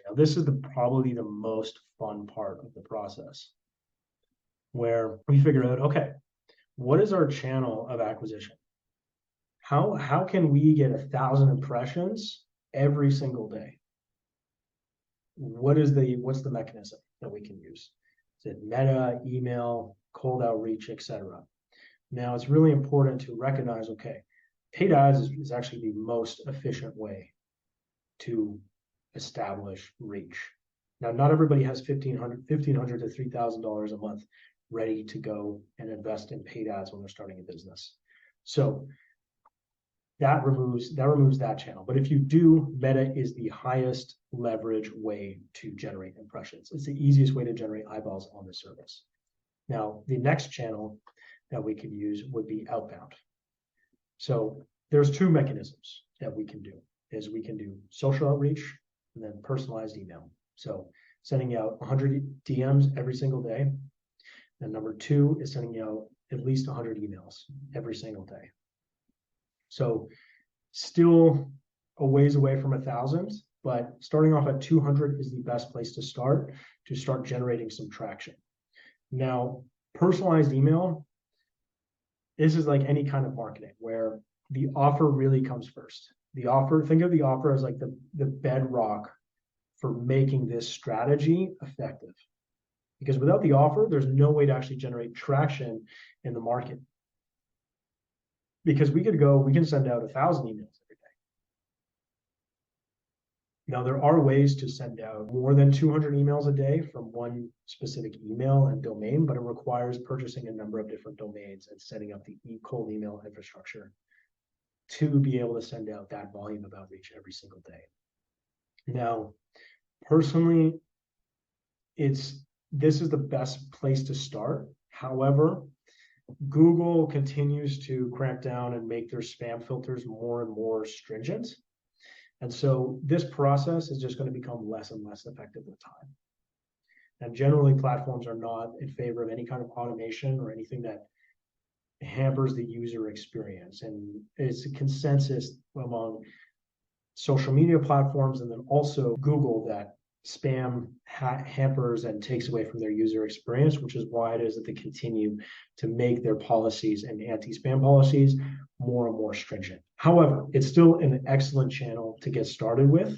Now, this is probably the most fun part of the process, where we figure out, okay, what is our channel of acquisition? How can we get 1,000 impressions every single day? What's the mechanism that we can use? Is it meta, email, cold outreach, etc.? Now, it's really important to recognize, okay, paid ads is actually the most efficient way to establish reach. Now, not everybody has $1,500 to $3,000 a month ready to go and invest in paid ads when they're starting a business. So that removes that channel. But if you do, meta is the highest leverage way to generate impressions. It's the easiest way to generate eyeballs on the service. Now, the next channel that we could use would be outbound. So there's two mechanisms that we can do. We can do social outreach and then personalized email. So sending out 100 DMs every single day. And number two is sending out at least 100 emails every single day. So still a ways away from 1,000, but starting off at 200 is the best place to start generating some traction. Now, personalized email, this is like any kind of marketing where the offer really comes first. The offer, think of the offer as like the bedrock for making this strategy effective. Because without the offer, there's no way to actually generate traction in the market. Because we can send out 1,000 emails every day. Now, there are ways to send out more than 200 emails a day from one specific email and domain, but it requires purchasing a number of different domains and setting up the cold email infrastructure to be able to send out that volume of outreach every single day. Now, personally, this is the best place to start. However, Google continues to cramp down and make their spam filters more and more stringent. And so this process is just going to become less and less effective with time. And generally, platforms are not in favor of any kind of automation or anything that hampers the user experience. And it's a consensus among social media platforms and then also Google that spam hampers and takes away from their user experience, which is why it is that they continue to make their policies and anti-spam policies more and more stringent. However, it's still an excellent channel to get started with.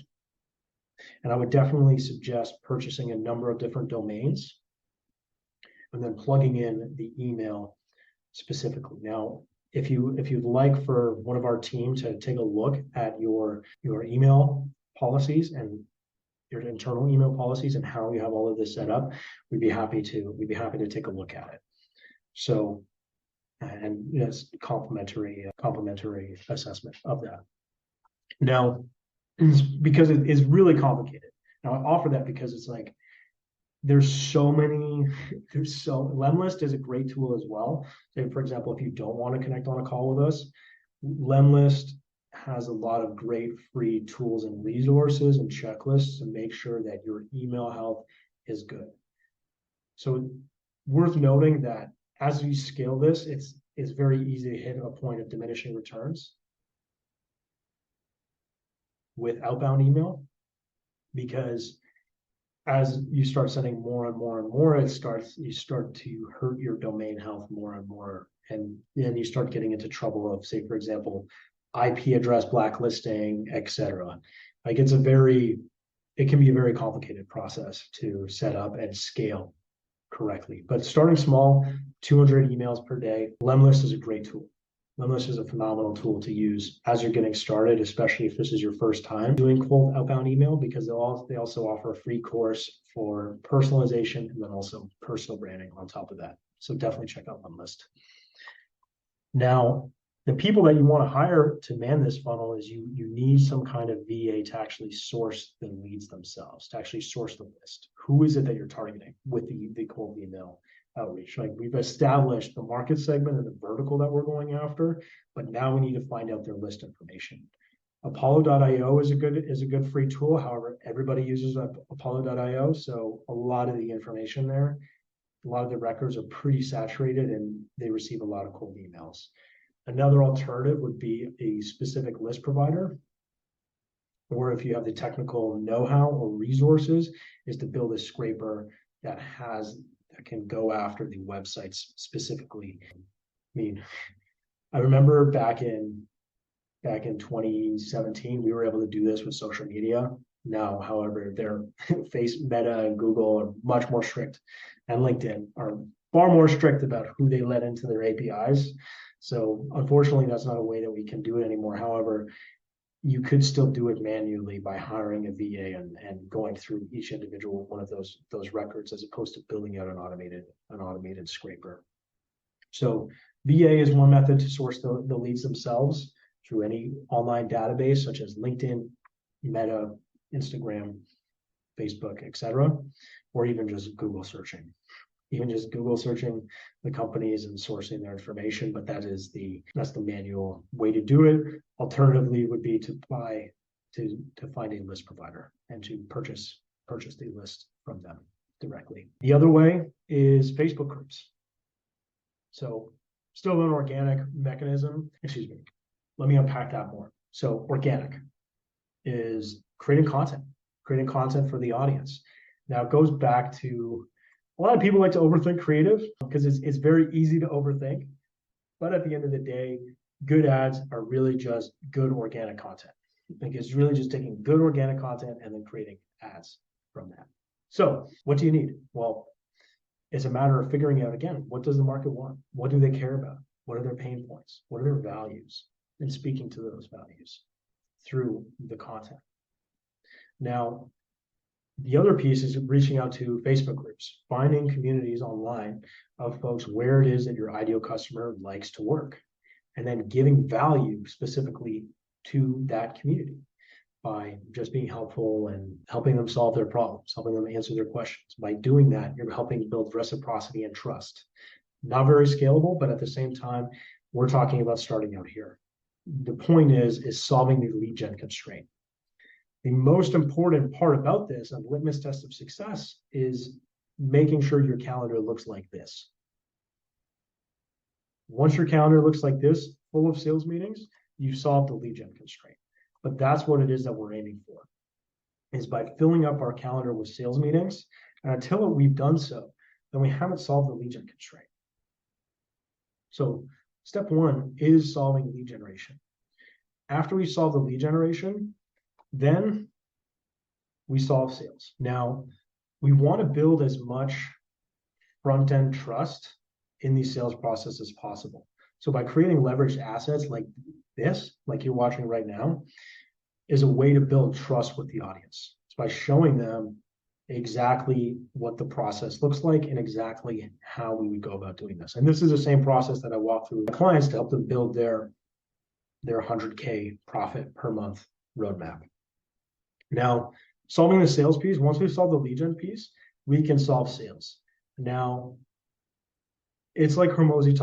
And I would definitely suggest purchasing a number of different domains and then plugging in the email specifically. Now, if you'd like for one of our team to take a look at your email policies and your internal email policies and how you have all of this set up, we'd be happy to take a look at it. So, and yes, complimentary assessment of that. Now, because it is really complicated. Now, I offer that because it's like Lemlist is a great tool as well. Say, for example, if you don't want to connect on a call with us, Lemlist has a lot of great free tools and resources and checklists to make sure that your email health is good. So worth noting that as you scale this, it's very easy to hit a point of diminishing returns with outbound email, because as you start sending more and more and more, you start to hurt your domain health more and more. And then you start getting into trouble of, say, for example, IP address blacklisting, etc. Like it can be a very complicated process to set up and scale correctly. But starting small, 200 emails per day, Lemlist is a great tool. Lemlist is a phenomenal tool to use as you're getting started, especially if this is your first time doing cold outbound email, because they also offer a free course for personalization and then also personal branding on top of that. So definitely check out Lemlist. Now, the people that you want to hire to man this funnel is you need some kind of VA to actually source the leads themselves, to actually source the list. Who is it that you're targeting with the cold email outreach? Like, we've established the market segment and the vertical that we're going after, but now we need to find out their list information. Apollo.io is a good free tool. However, everybody uses Apollo.io, so a lot of the information there, a lot of the records are pretty saturated and they receive a lot of cold emails. Another alternative would be a specific list provider. or if you have the technical know-how or resources, is to build a scraper that can go after the websites specifically. I mean, I remember back in 2017, we were able to do this with social media. Now, however, their Meta and Google are much more strict, and LinkedIn are far more strict about who they let into their APIs. So unfortunately, that's not a way that we can do it anymore. However, you could still do it manually by hiring a VA and going through each individual one of those records, as opposed to building out an automated scraper. So VA is one method to source the leads themselves through any online database, such as LinkedIn, Meta, Instagram, Facebook, etc., or even just Google searching. Even just Google searching the companies and sourcing their information, but that's the manual way to do it. Alternatively, would be to find a list provider and to purchase the list from them directly. The other way is Facebook groups. So still an organic mechanism. Excuse me. Let me unpack that more. So organic is creating content for the audience. Now it goes back to, a lot of people like to overthink creative because it's very easy to overthink. But at the end of the day, good ads are really just good organic content. Like, it's really just taking good organic content and then creating ads from that. So what do you need? Well, it's a matter of figuring out, again, what does the market want? What do they care about? What are their pain points? What are their values? And speaking to those values through the content. Now, the other piece is reaching out to Facebook groups, finding communities online of folks where it is that your ideal customer likes to work, and then giving value specifically to that community by just being helpful and helping them solve their problems, helping them answer their questions. By doing that, you're helping build reciprocity and trust. Not very scalable, but at the same time, we're talking about starting out here. The point is solving the lead gen constraint. The most important part about this, and litmus test of success, is making sure your calendar looks like this. Once your calendar looks like this, full of sales meetings, you've solved the lead gen constraint. But that's what it is that we're aiming for, is by filling up our calendar with sales meetings. And until we've done so, then we haven't solved the lead gen constraint. So step one is solving lead generation. After we solve the lead generation, then we solve sales. Now, we want to build as much front-end trust in the sales process as possible. So by creating leveraged assets like this, like you're watching right now, is a way to build trust with the audience. It's by showing them exactly what the process looks like and exactly how we would go about doing this. And this is the same process that I walk through with clients to help them build their 100K profit per month roadmap. Now, solving the sales piece, once we solve the lead gen piece, we can solve sales. Now, it's like Hormozi